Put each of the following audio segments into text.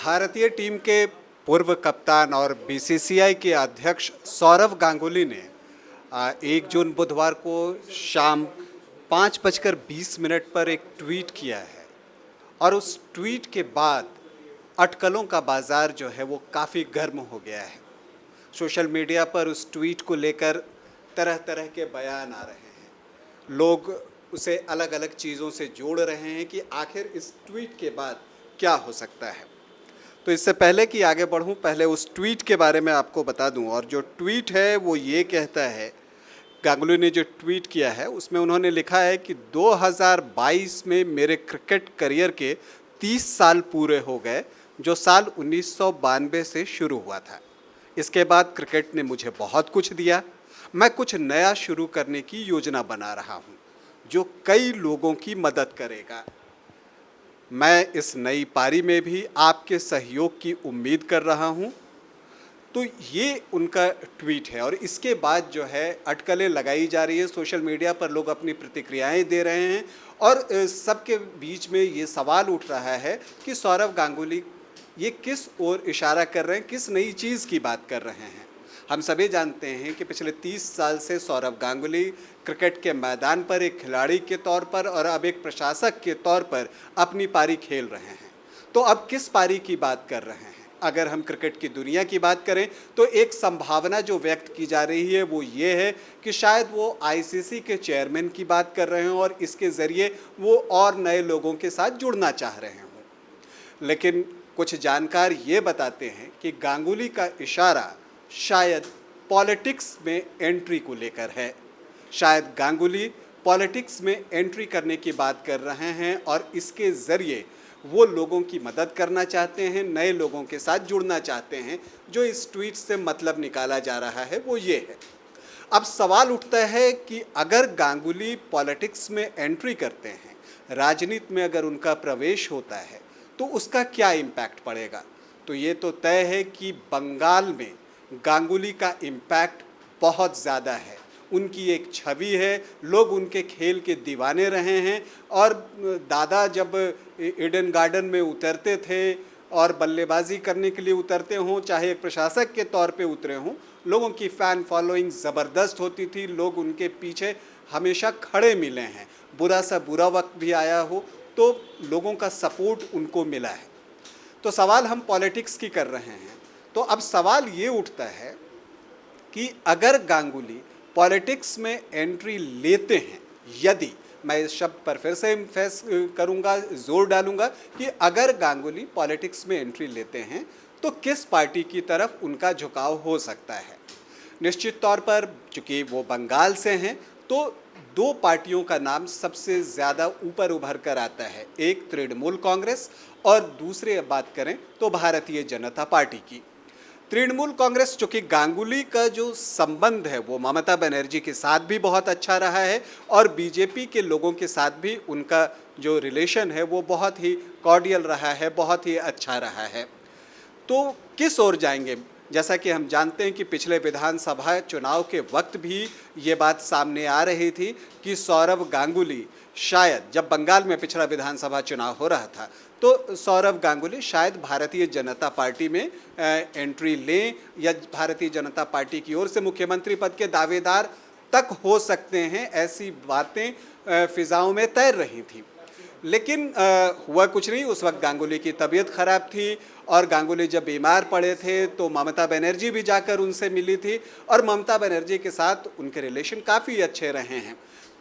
भारतीय टीम के पूर्व कप्तान और बीसीसीआई के अध्यक्ष सौरव गांगुली ने 1 जून बुधवार को शाम 5:20 पर एक ट्वीट किया है और उस ट्वीट के बाद अटकलों का बाज़ार जो है वो काफ़ी गर्म हो गया है। सोशल मीडिया पर उस ट्वीट को लेकर तरह तरह के बयान आ रहे हैं। लोग उसे अलग अलग चीज़ों से जोड़ रहे हैं कि आखिर इस ट्वीट के बाद क्या हो सकता है। तो इससे पहले कि आगे बढ़ूं, पहले उस ट्वीट के बारे में आपको बता दूं। और जो ट्वीट है वो ये कहता है, गांगुली ने जो ट्वीट किया है उसमें उन्होंने लिखा है कि 2022 में मेरे क्रिकेट करियर के 30 साल पूरे हो गए, जो साल 1992 से शुरू हुआ था। इसके बाद क्रिकेट ने मुझे बहुत कुछ दिया। मैं कुछ नया शुरू करने की योजना बना रहा हूँ जो कई लोगों की मदद करेगा। मैं इस नई पारी में भी आपके सहयोग की उम्मीद कर रहा हूं। तो ये उनका ट्वीट है और इसके बाद जो है अटकलें लगाई जा रही है। सोशल मीडिया पर लोग अपनी प्रतिक्रियाएं दे रहे हैं और सबके बीच में ये सवाल उठ रहा है कि सौरव गांगुली ये किस ओर इशारा कर रहे हैं, किस नई चीज़ की बात कर रहे हैं। हम सभी जानते हैं कि पिछले 30 साल से सौरव गांगुली क्रिकेट के मैदान पर एक खिलाड़ी के तौर पर और अब एक प्रशासक के तौर पर अपनी पारी खेल रहे हैं। तो अब किस पारी की बात कर रहे हैं? अगर हम क्रिकेट की दुनिया की बात करें तो एक संभावना जो व्यक्त की जा रही है वो ये है कि शायद वो आईसीसी के चेयरमैन की बात कर रहे हों और इसके ज़रिए वो और नए लोगों के साथ जुड़ना चाह रहे हों। लेकिन कुछ जानकार ये बताते हैं कि गांगुली का इशारा शायद पॉलिटिक्स में एंट्री को लेकर है। शायद गांगुली पॉलिटिक्स में एंट्री करने की बात कर रहे हैं और इसके ज़रिए वो लोगों की मदद करना चाहते हैं, नए लोगों के साथ जुड़ना चाहते हैं। जो इस ट्वीट से मतलब निकाला जा रहा है वो ये है। अब सवाल उठता है कि अगर गांगुली पॉलिटिक्स में एंट्री करते हैं, राजनीति में अगर उनका प्रवेश होता है तो उसका क्या इम्पैक्ट पड़ेगा। तो ये तो तय है कि बंगाल में गांगुली का इम्पैक्ट बहुत ज़्यादा है। उनकी एक छवि है, लोग उनके खेल के दीवाने रहे हैं और दादा जब ईडन गार्डन में उतरते थे और बल्लेबाजी करने के लिए उतरते हों, चाहे एक प्रशासक के तौर पे उतरे हों, लोगों की फ़ैन फॉलोइंग ज़बरदस्त होती थी। लोग उनके पीछे हमेशा खड़े मिले हैं। बुरा सा बुरा वक्त भी आया हो तो लोगों का सपोर्ट उनको मिला है। तो सवाल हम पॉलिटिक्स की कर रहे हैं। तो अब सवाल ये उठता है कि अगर गांगुली पॉलिटिक्स में एंट्री लेते हैं, यदि, मैं इस शब्द पर फिर से एम्फेस करूंगा, जोर डालूंगा कि अगर गांगुली पॉलिटिक्स में एंट्री लेते हैं तो किस पार्टी की तरफ उनका झुकाव हो सकता है। निश्चित तौर पर चूँकि वो बंगाल से हैं तो 2 पार्टियों का नाम सबसे ज़्यादा ऊपर उभर कर आता है, एक तृणमूल कांग्रेस और दूसरे बात करें तो भारतीय जनता पार्टी की। तृणमूल कांग्रेस, चूँकि गांगुली का जो संबंध है वो ममता बनर्जी के साथ भी बहुत अच्छा रहा है और बीजेपी के लोगों के साथ भी उनका जो रिलेशन है वो बहुत ही कॉर्डियल रहा है, बहुत ही अच्छा रहा है। तो किस ओर जाएंगे? जैसा कि हम जानते हैं कि पिछले विधानसभा चुनाव के वक्त भी ये बात सामने आ रही थी कि सौरव गांगुली शायद, जब बंगाल में पिछला विधानसभा चुनाव हो रहा था तो सौरव गांगुली शायद भारतीय जनता पार्टी में एंट्री लें या भारतीय जनता पार्टी की ओर से मुख्यमंत्री पद के दावेदार तक हो सकते हैं। ऐसी बातें फिजाओं में तैर रही थी। लेकिन हुआ कुछ नहीं। उस वक्त गांगुली की तबीयत खराब थी और गांगुली जब बीमार पड़े थे तो ममता बनर्जी भी जाकर उनसे मिली थी और ममता बनर्जी के साथ उनके रिलेशन काफ़ी अच्छे रहे हैं।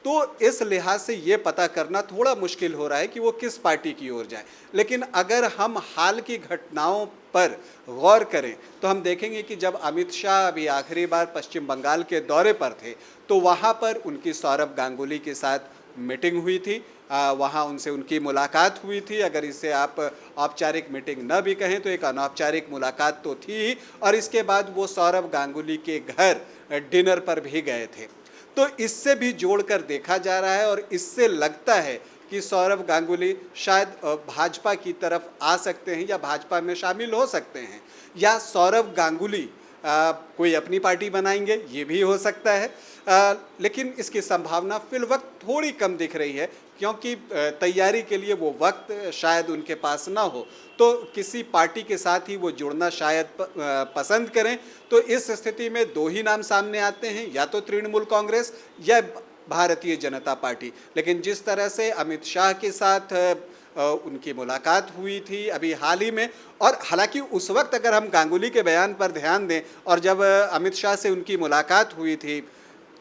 तो इस लिहाज से ये पता करना थोड़ा मुश्किल हो रहा है कि वो किस पार्टी की ओर जाए। लेकिन अगर हम हाल की घटनाओं पर गौर करें तो हम देखेंगे कि जब अमित शाह अभी आखिरी बार पश्चिम बंगाल के दौरे पर थे तो वहाँ पर उनकी सौरव गांगुली के साथ मीटिंग हुई थी। वहाँ उनसे उनकी मुलाकात हुई थी। अगर इसे आप औपचारिक मीटिंग न भी कहें तो एक अनौपचारिक मुलाकात तो थी ही। और इसके बाद वो सौरव गांगुली के घर डिनर पर भी गए थे। तो इससे भी जोड़कर देखा जा रहा है और इससे लगता है कि सौरव गांगुली शायद भाजपा की तरफ आ सकते हैं या भाजपा में शामिल हो सकते हैं, या सौरव गांगुली कोई अपनी पार्टी बनाएंगे, ये भी हो सकता है। लेकिन इसकी संभावना फिलवक्त थोड़ी कम दिख रही है, क्योंकि तैयारी के लिए वो वक्त शायद उनके पास ना हो, तो किसी पार्टी के साथ ही वो जुड़ना शायद पसंद करें। तो इस स्थिति में दो ही नाम सामने आते हैं, या तो तृणमूल कांग्रेस या भारतीय जनता पार्टी। लेकिन जिस तरह से अमित शाह के साथ उनकी मुलाकात हुई थी अभी हाल ही में, और हालांकि उस वक्त अगर हम गांगुली के बयान पर ध्यान दें, और जब अमित शाह से उनकी मुलाकात हुई थी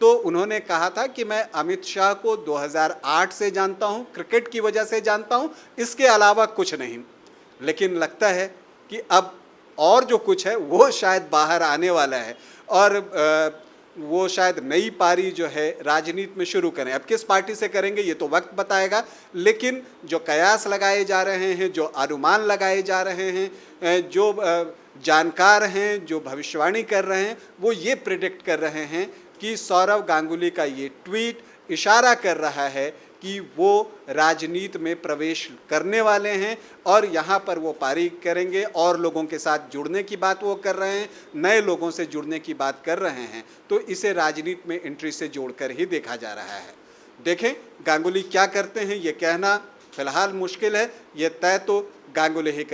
तो उन्होंने कहा था कि मैं अमित शाह को 2008 से जानता हूं, क्रिकेट की वजह से जानता हूं, इसके अलावा कुछ नहीं। लेकिन लगता है कि अब और जो कुछ है वो शायद बाहर आने वाला है, और वो शायद नई पारी जो है राजनीति में शुरू करें। अब किस पार्टी से करेंगे ये तो वक्त बताएगा, लेकिन जो कयास लगाए जा रहे हैं, जो अनुमान लगाए जा रहे हैं, जो जानकार हैं, जो भविष्यवाणी कर रहे हैं, वो ये प्रिडिक्ट कर रहे हैं कि सौरव गांगुली का ये ट्वीट इशारा कर रहा है कि वो राजनीति में प्रवेश करने वाले हैं, और यहाँ पर वो पारी करेंगे, और लोगों के साथ जुड़ने की बात वो कर रहे हैं, नए लोगों से जुड़ने की बात कर रहे हैं। तो इसे राजनीति में एंट्री से जोड़कर ही देखा जा रहा है। देखें गांगुली क्या करते हैं, ये कहना फिलहाल मुश्किल है, ये तय तो गांगुली ही